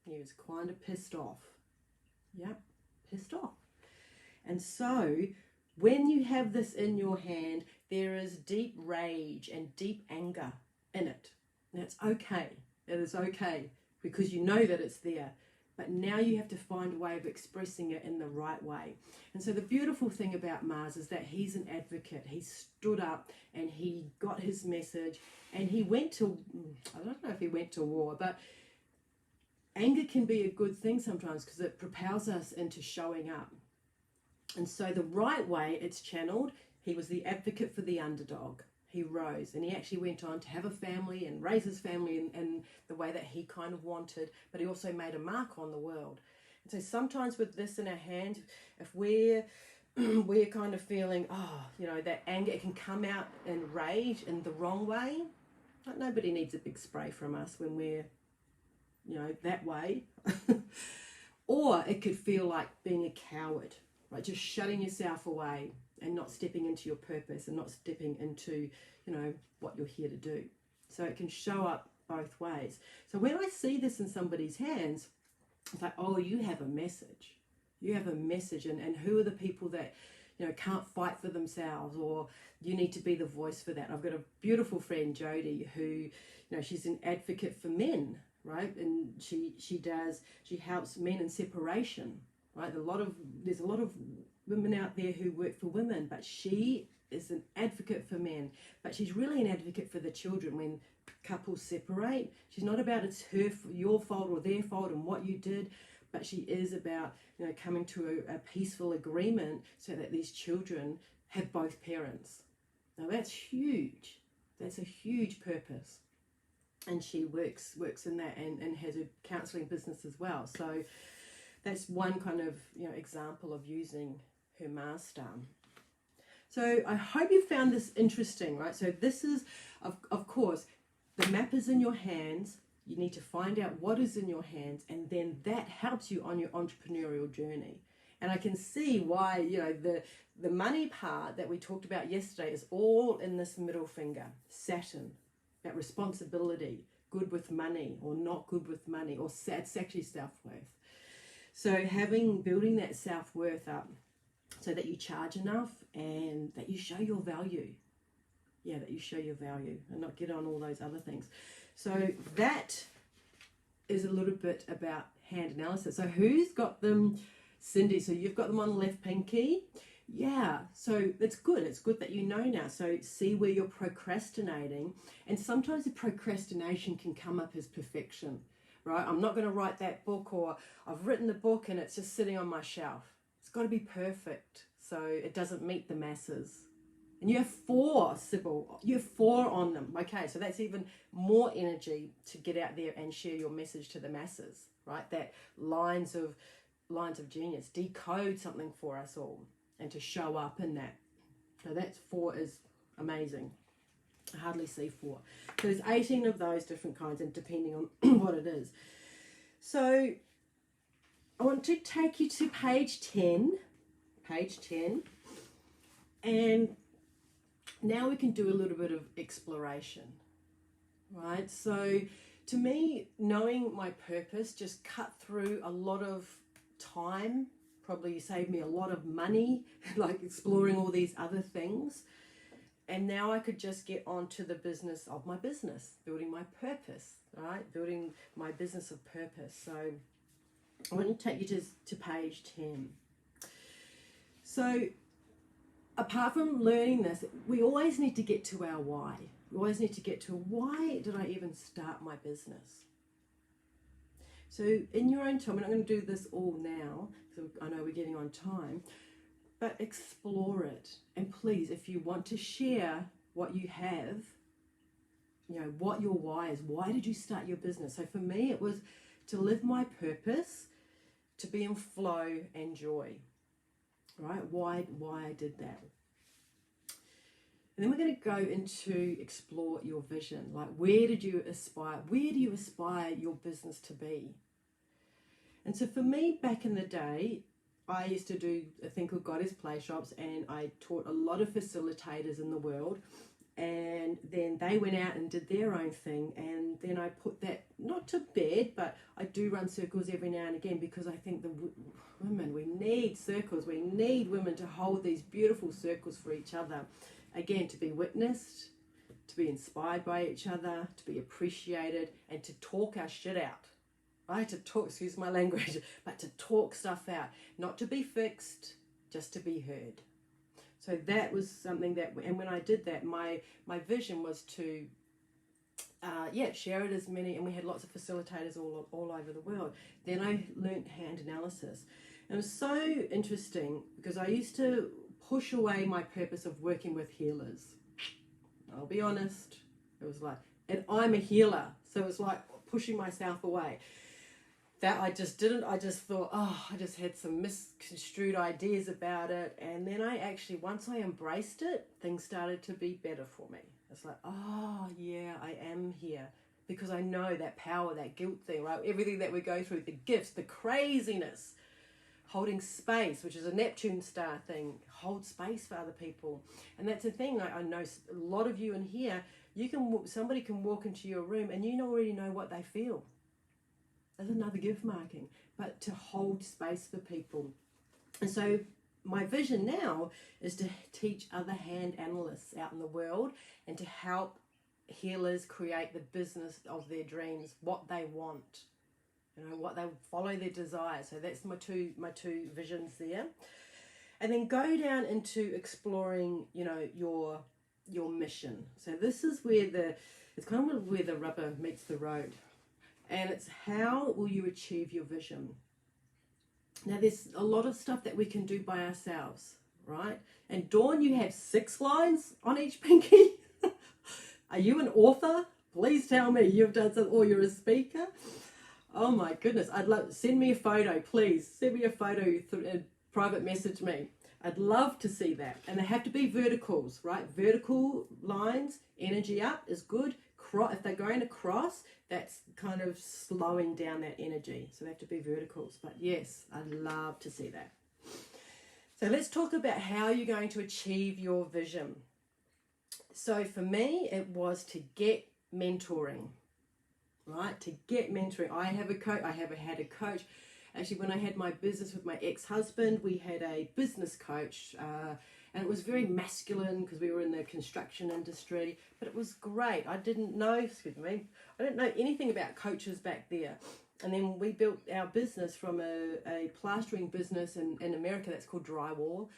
He was kind of pissed off. Yep, pissed off. And so when you have this in your hand, there is deep rage and deep anger in it. And it's okay. It is okay because you know that it's there. But now you have to find a way of expressing it in the right way. And so the beautiful thing about Mars is that he's an advocate. He stood up and he got his message, and he went to, I don't know if he went to war, but anger can be a good thing sometimes because it propels us into showing up. And so the right way it's channeled, he was the advocate for the underdog. He rose, and he actually went on to have a family and raise his family in the way that he kind of wanted, but he also made a mark on the world. And so sometimes with this in our hand, if we're kind of feeling, that anger, it can come out in rage in the wrong way. Like, nobody needs a big spray from us when we're, that way. Or it could feel like being a coward, right? Just shutting yourself away and not stepping into your purpose and not stepping into, what you're here to do. So it can show up both ways. So when I see this in somebody's hands, it's like, oh, you have a message. You have a message. And who are the people that, can't fight for themselves, or you need to be the voice for that. I've got a beautiful friend, Jody, who, she's an advocate for men, right? And she helps men in separation, right? There's a lot of women out there who work for women, but she is an advocate for men. But she's really an advocate for the children when couples separate. She's not about it's your fault or their fault and what you did, but she is about coming to a peaceful agreement so that these children have both parents. Now that's huge. That's a huge purpose. And she works in that and has a counselling business as well. So that's one kind of example of using her Mars star. So I hope you found this interesting, right? So this is, of course, the map is in your hands. You need to find out what is in your hands, and then that helps you on your entrepreneurial journey. And I can see why, the money part that we talked about yesterday is all in this middle finger, Saturn, that responsibility, good with money or not good with money, or it's actually self-worth. So building that self-worth up so that you charge enough and that you show your value. Yeah, that you show your value and not get on all those other things. So that is a little bit about hand analysis. So who's got them? Cindy, so you've got them on the left pinky. Yeah, so it's good. It's good that you know now. So see where you're procrastinating. And sometimes the procrastination can come up as perfection, right? I'm not going to write that book, or I've written the book and it's just sitting on my shelf. It's got to be perfect so it doesn't meet the masses. And you have 4, Sybil. You have 4 on them. Okay, so that's even more energy to get out there and share your message to the masses, right? That lines of genius, decode something for us all and to show up in that. So that's 4 is amazing. I hardly see 4. So there's 18 of those different kinds, and depending on what it is. So I want to take you to page 10. And now we can do a little bit of exploration, right? So to me, knowing my purpose just cut through a lot of time, probably saved me a lot of money, like exploring all these other things. And now I could just get on to the business of my business, building my purpose, right? Building my business of purpose. So I want to take you to page 10. So apart from learning this, we always need to get to our why. We always need to get to, why did I even start my business? So in your own time, I'm not going to do this all now, because I know we're getting on time, but explore it. And please, if you want to share what you have, what your why is, why did you start your business? So for me, it was to live my purpose, to be in flow and joy, right? Why I did that. And then we're going to go into explore your vision. Like, where did you aspire? Where do you aspire your business to be? And so for me, back in the day, I used to do a thing called Goddess Play Shops, and I taught a lot of facilitators in the world. And then they went out and did their own thing, and then I put that, not to bed, but I do run circles every now and again, because I think the women, we need circles. We need women to hold these beautiful circles for each other. Again, to be witnessed, to be inspired by each other, to be appreciated, and to talk our shit out. Right? To talk, excuse my language, but to talk stuff out. Not to be fixed, just to be heard. So that was something that, and when I did that, my vision was to, share it as many, and we had lots of facilitators all over the world. Then I learned hand analysis. And it was so interesting, because I used to push away my purpose of working with healers. I'll be honest, it was like, and I'm a healer, so it was like pushing myself away. That I just didn't. I just thought, I just had some misconstrued ideas about it. And then I actually, once I embraced it, things started to be better for me. It's like, yeah, I am here. Because I know that power, that guilt thing, right? Everything that we go through, the gifts, the craziness, holding space, which is a Neptune star thing, hold space for other people. And that's the thing. I know a lot of you in here, somebody can walk into your room and you already know what they feel. There's another gift marking, but to hold space for people. And so my vision now is to teach other hand analysts out in the world, and to help healers create the business of their dreams, what they want, what they follow, their desires. So that's my two visions there. And then go down into exploring, your mission. So this is where it's kind of where the rubber meets the road. And it's how will you achieve your vision? Now, there's a lot of stuff that we can do by ourselves, right? And Dawn, you have 6 lines on each pinky. Are you an author? Please tell me you've done something, or you're a speaker. Oh my goodness, I'd love, send me a photo, please. Send me a photo, private message me. I'd love to see that. And they have to be verticals, right? Vertical lines, energy up is good. If they're going across, that's kind of slowing down that energy. So they have to be verticals. But yes, I'd love to see that. So let's talk about how you're going to achieve your vision. So for me, it was to get mentoring, right? To get mentoring. I have a coach. I have had a coach. Actually, when I had my business with my ex-husband, we had a business coach, and it was very masculine because we were in the construction industry, but it was great. I didn't know anything about coaches back there. And then we built our business from a plastering business in America that's called drywall,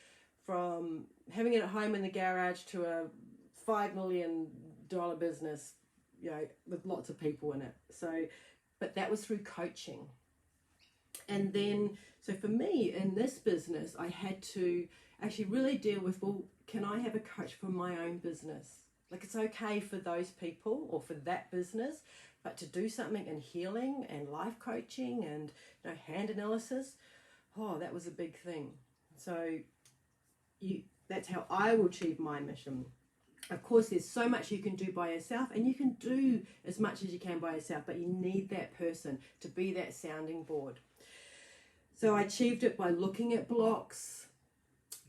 from having it at home in the garage to a $5 million business, with lots of people in it. So, but that was through coaching. And then, so for me in this business, I had to actually really deal with, well, can I have a coach for my own business? Like, it's okay for those people or for that business, but to do something in healing and life coaching and hand analysis, that was a big thing. So that's how I will achieve my mission. Of course, there's so much you can do by yourself, and you can do as much as you can by yourself, but you need that person to be that sounding board. So I achieved it by looking at blocks,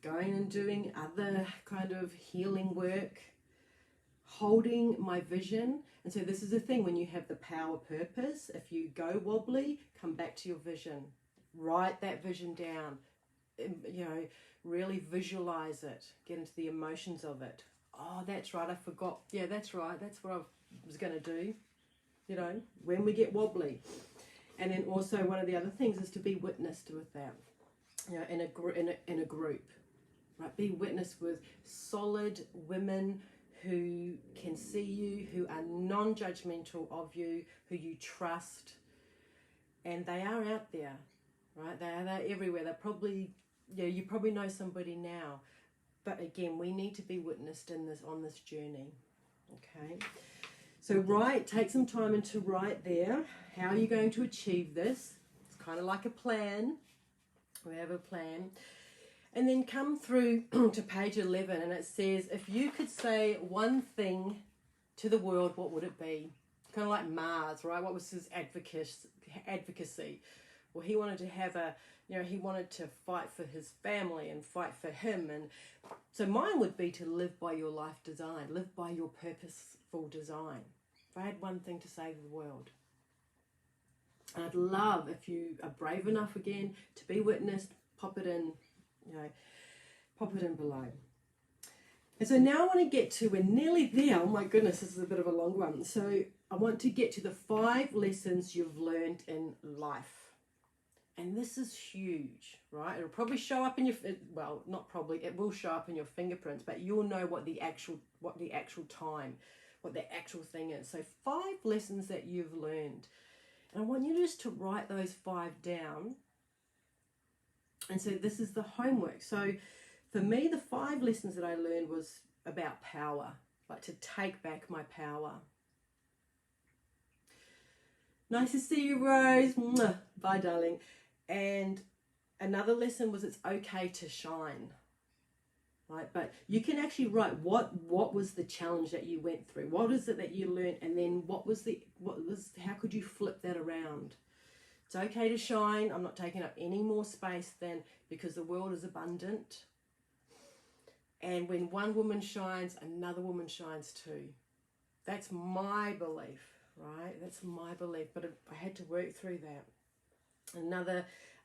going and doing other kind of healing work, holding my vision. And so this is the thing, when you have the power purpose, if you go wobbly, come back to your vision. Write that vision down, really visualize it, get into the emotions of it. Oh, that's right, I forgot. Yeah, that's right, that's what I was going to do, when we get wobbly. And then also one of the other things is to be witnessed with that, in a group, right? Be witnessed with solid women who can see you, who are non-judgmental of you, who you trust, and they are out there, right? They're everywhere. They're probably, you probably know somebody now, but again, we need to be witnessed on this journey, okay? So take some time and to write there, how are you going to achieve this? It's kind of like a plan. We have a plan. And then come through to page 11, and it says, if you could say one thing to the world, what would it be? Kind of like Mars, right? What was his advocacy? or he wanted to have a, he wanted to fight for his family and fight for him. And so mine would be to live by your life design, live by your purposeful design. If I had one thing to say to the world, and I'd love if you are brave enough again to be witnessed, pop it in, pop it in below. And so now I want to get to, we're nearly there. Oh my goodness, this is a bit of a long one. So I want to get to the 5 lessons you've learned in life. And this is huge, right? It'll probably show up in your, well, not probably, it will show up in your fingerprints, but you'll know what the actual thing is. So 5 lessons that you've learned. And I want you just to write those 5 down. And so this is the homework. So for me, the 5 lessons that I learned was about power, like to take back my power. Nice to see you, Rose. Mwah. Bye, darling. And another lesson was it's okay to shine. Right? But you can actually write what was the challenge that you went through? What is it that you learned? And then how could you flip that around? It's okay to shine. I'm not taking up any more space than, because the world is abundant. And when one woman shines, another woman shines too. That's my belief, right? That's my belief. But I had to work through that.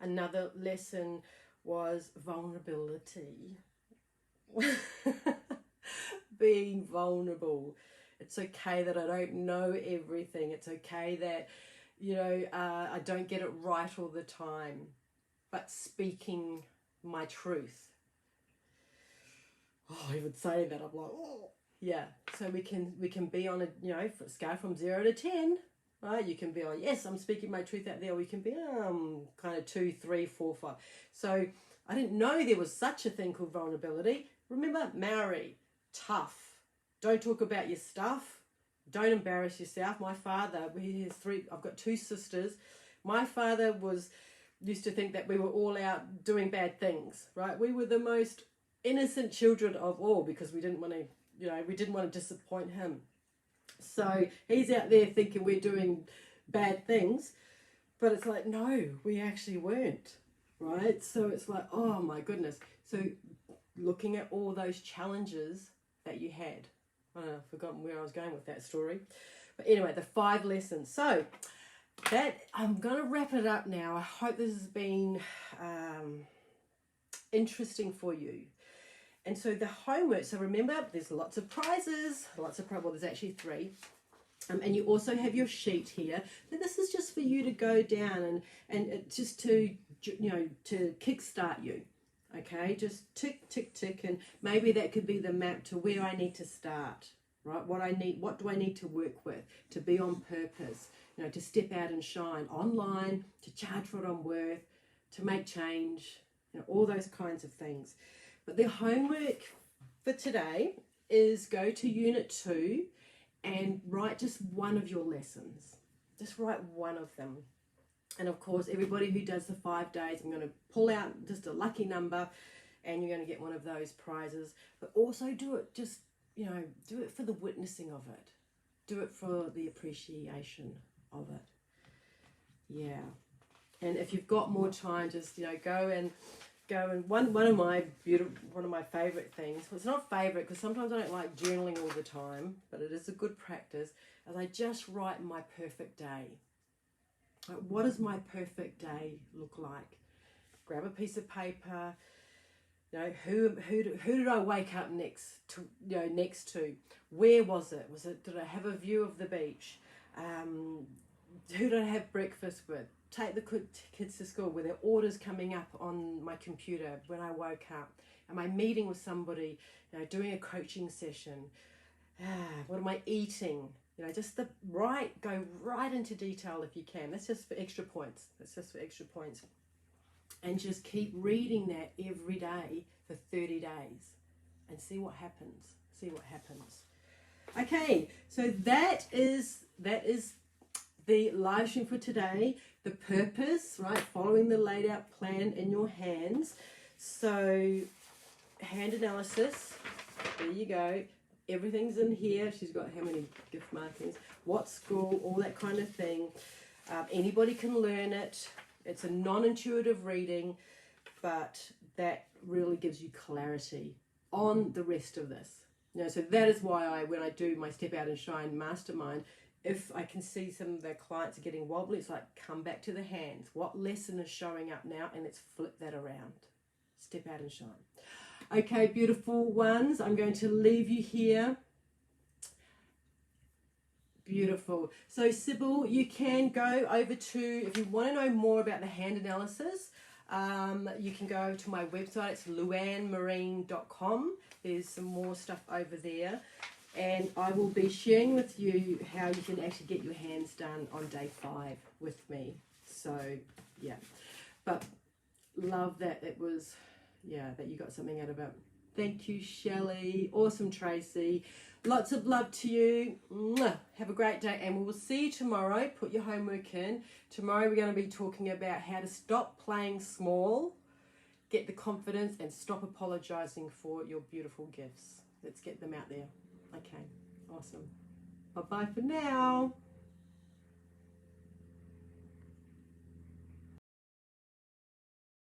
Another lesson was vulnerability. Being vulnerable. It's okay that I don't know everything. It's okay that, I don't get it right all the time. But speaking my truth. Oh, even saying that, I'm like, oh. Yeah, so we can be on a, scale from 0 to 10. Right, you can be on, yes, I'm speaking my truth out there, or you can be kind of 2, 3, 4, 5. So I didn't know there was such a thing called vulnerability. Remember, Maori, tough. Don't talk about your stuff. Don't embarrass yourself. My father, I've got 2 sisters. My father used to think that we were all out doing bad things, right? We were the most innocent children of all, because we didn't want to disappoint him. So he's out there thinking we're doing bad things, but it's like, no, we actually weren't, right? So it's like, oh my goodness. So looking at all those challenges that you had. I've forgotten where I was going with that story. But anyway, the 5 lessons. So that, I'm going to wrap it up now. I hope this has been interesting for you. And so the homework, so remember, there's lots of prizes, well, there's actually 3. And you also have your sheet here. So this is just for you to go down and just to, to kickstart you. Okay, just tick, tick, tick. And maybe that could be the map to where I need to start, right? What do I need to work with to be on purpose, to step out and shine online, to charge what I'm worth, to make change, all those kinds of things. But the homework for today is go to Unit 2 and write just one of your lessons. Just write one of them. And of course, everybody who does the 5 days, I'm going to pull out just a lucky number and you're going to get one of those prizes. But also do it just, do it for the witnessing of it. Do it for the appreciation of it. Yeah. And if you've got more time, just, go and one of my favorite things, well, it's not favorite because sometimes I don't like journaling all the time, but it is a good practice, as I just write my perfect day. Like, what does my perfect day look like? Grab a piece of paper. Who did I wake up next to? Where was it? Did I have a view of the beach? Who did I have breakfast with? Take the kids to school. Were there orders coming up on my computer when I woke up? Am I meeting with somebody? Doing a coaching session? What am I eating? Go right into detail if you can. That's just for extra points. And just keep reading that every day for 30 days and see what happens. Okay, so that is the live stream for today. The purpose, right? Following the laid out plan in your hands. So hand analysis, there you go. Everything's in here. She's got how many gift markings, what school, all that kind of thing. Anybody can learn it. It's a non-intuitive reading, but that really gives you clarity on the rest of this. You know, so that is why when I do my Step Out and Shine Mastermind, if I can see some of the clients are getting wobbly, it's like, come back to the hands. What lesson is showing up now? And let's flip that around. Step out and shine. Okay, beautiful ones. I'm going to leave you here. Beautiful. So Sybil, you can go over to, if you want to know more about the hand analysis, you can go to my website. It's luannemarine.com. There's some more stuff over there. And I will be sharing with you how you can actually get your hands done on day 5 with me. So, yeah. But love that it was, yeah, that you got something out of it. Thank you, Shelley. Awesome, Tracy. Lots of love to you. Mwah. Have a great day, and we will see you tomorrow. Put your homework in. Tomorrow we're going to be talking about how to stop playing small, get the confidence, and stop apologizing for your beautiful gifts. Let's get them out there. Okay, awesome. Bye-bye for now.